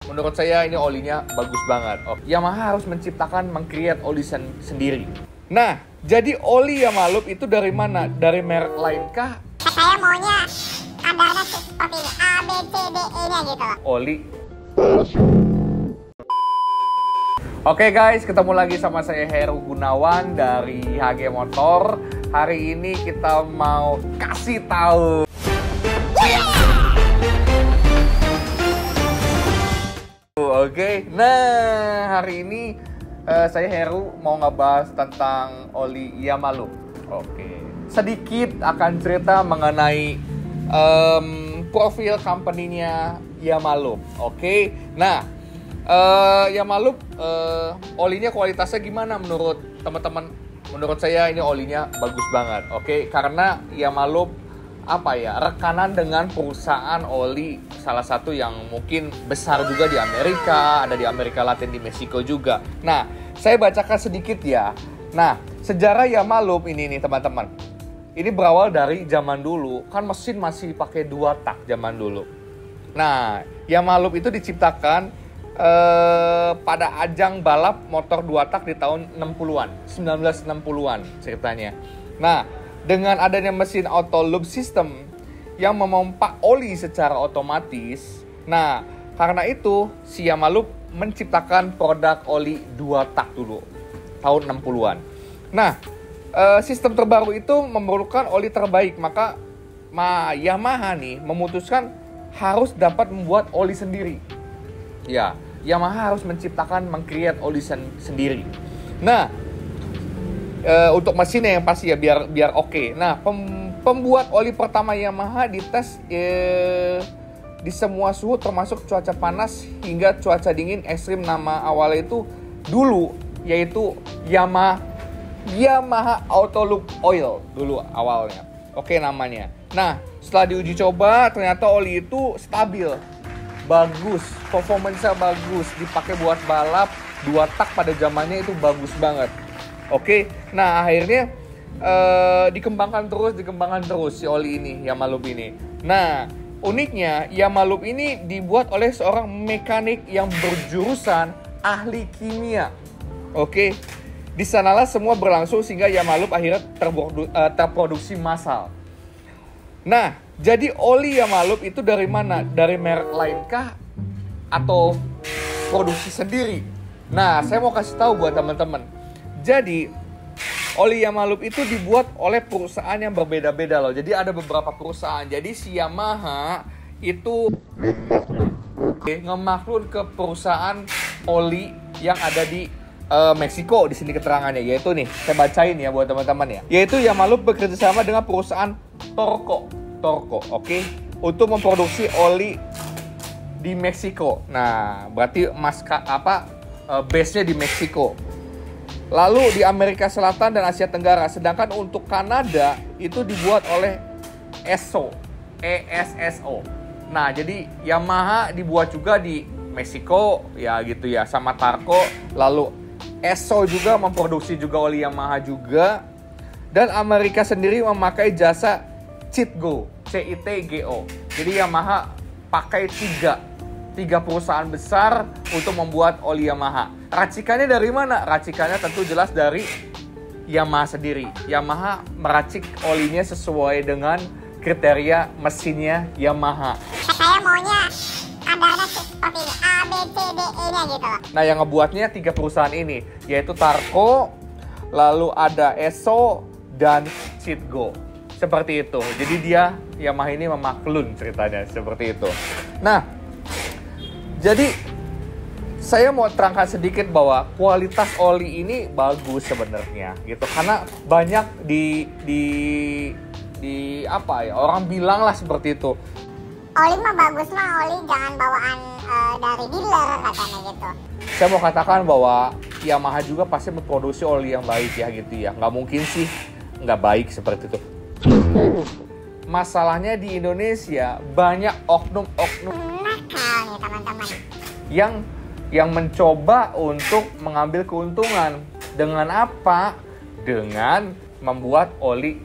Menurut saya ini olinya bagus banget. Yamaha harus menciptakan, meng-create oli sendiri. Nah, jadi oli Yamalup itu dari mana? Dari merek lain kah? Saya maunya kadarnya seperti ini, A, B, C, D, E-nya gitu. Oli. Oke guys, ketemu lagi sama saya Heru Gunawan dari HG Motor. Hari ini kita mau kasih tahu. Oke, nah hari ini saya Heru mau ngebahas tentang oli Yamalup. Oke, sedikit akan cerita mengenai profil company-nya Yamalup. Oke, nah Yamalup olinya kualitasnya gimana menurut teman-teman? Menurut saya ini olinya bagus banget. Oke, karena Yamalup rekanan dengan perusahaan oli salah satu yang mungkin besar juga di Amerika, ada di Amerika Latin, di Meksiko juga. Nah, saya bacakan sedikit ya. Nah, sejarah Yamalup ini nih teman-teman. Ini berawal dari zaman dulu, kan mesin masih pakai 2 tak zaman dulu. Nah, Yamalup itu diciptakan pada ajang balap motor 2 tak di tahun 60-an, 1960-an ceritanya. Nah, dengan adanya mesin auto loop system yang memompa oli secara otomatis, nah karena itu si Yamalup menciptakan produk oli 2 tak dulu tahun 60-an. Nah, sistem terbaru itu memerlukan oli terbaik, maka Yamaha nih memutuskan harus dapat membuat oli sendiri. Ya, Yamaha harus menciptakan, meng-create oli sendiri. Nah, untuk mesinnya yang pasti ya biar oke. Nah, pembuat oli pertama Yamaha dites di semua suhu termasuk cuaca panas hingga cuaca dingin ekstrim. Nama awalnya itu dulu yaitu Yamaha Auto Loop Oil dulu awalnya. Oke namanya. Nah, setelah diuji coba ternyata oli itu stabil, bagus, performance-nya bagus, dipakai buat balap 2 tak pada zamannya itu bagus banget. Oke, nah akhirnya dikembangkan terus si oli ini, Yamalup ini. Nah, uniknya Yamalup ini dibuat oleh seorang mekanik yang berjurusan ahli kimia. Oke, di sanalah semua berlangsung sehingga Yamalup akhirnya terproduksi massal. Nah, jadi oli Yamalup itu dari mana? Dari merek lain kah? Atau produksi sendiri? Nah, saya mau kasih tahu buat teman-teman. Jadi, oli Yamalup itu dibuat oleh perusahaan yang berbeda-beda loh. Jadi ada beberapa perusahaan. Jadi si Yamaha itu ngemaklun ke perusahaan oli yang ada di Meksiko. Di sini keterangannya, yaitu nih, saya bacain ya buat teman-teman ya. Yaitu Yamalup bekerja sama dengan perusahaan Torco, oke, untuk memproduksi oli di Meksiko. Nah, berarti base-nya di Meksiko. Lalu di Amerika Selatan dan Asia Tenggara. Sedangkan untuk Kanada itu dibuat oleh ESSO. Nah, jadi Yamaha dibuat juga di Meksiko ya gitu ya, sama Torco. Lalu ESSO juga memproduksi juga oli Yamaha juga. Dan Amerika sendiri memakai jasa Citgo, CITGO. Jadi Yamaha pakai tiga perusahaan besar untuk membuat oli Yamaha. Racikannya dari mana? Racikannya tentu jelas dari Yamaha sendiri. Yamaha meracik olinya sesuai dengan kriteria mesinnya Yamaha. Saya maunya kadarnya seperti ini, A, B, C, D, E-nya gitu. Nah, yang ngebuatnya 3 perusahaan ini, yaitu Torco, lalu ada ESSO, dan Citgo. Seperti itu. Jadi dia, Yamaha ini memaklun ceritanya, seperti itu. Nah, jadi saya mau terangkan sedikit bahwa kualitas oli ini bagus sebenarnya gitu, karena banyak orang bilang lah seperti itu. Oli mah bagus mah, oli jangan bawaan dari dealer katanya gitu. Saya mau katakan bahwa Yamaha juga pasti memproduksi oli yang baik ya gitu ya. Nggak mungkin sih nggak baik seperti itu. Masalahnya di Indonesia banyak oknum-oknum nakal nih teman-teman. Yang mencoba untuk mengambil keuntungan. Dengan apa? Dengan membuat oli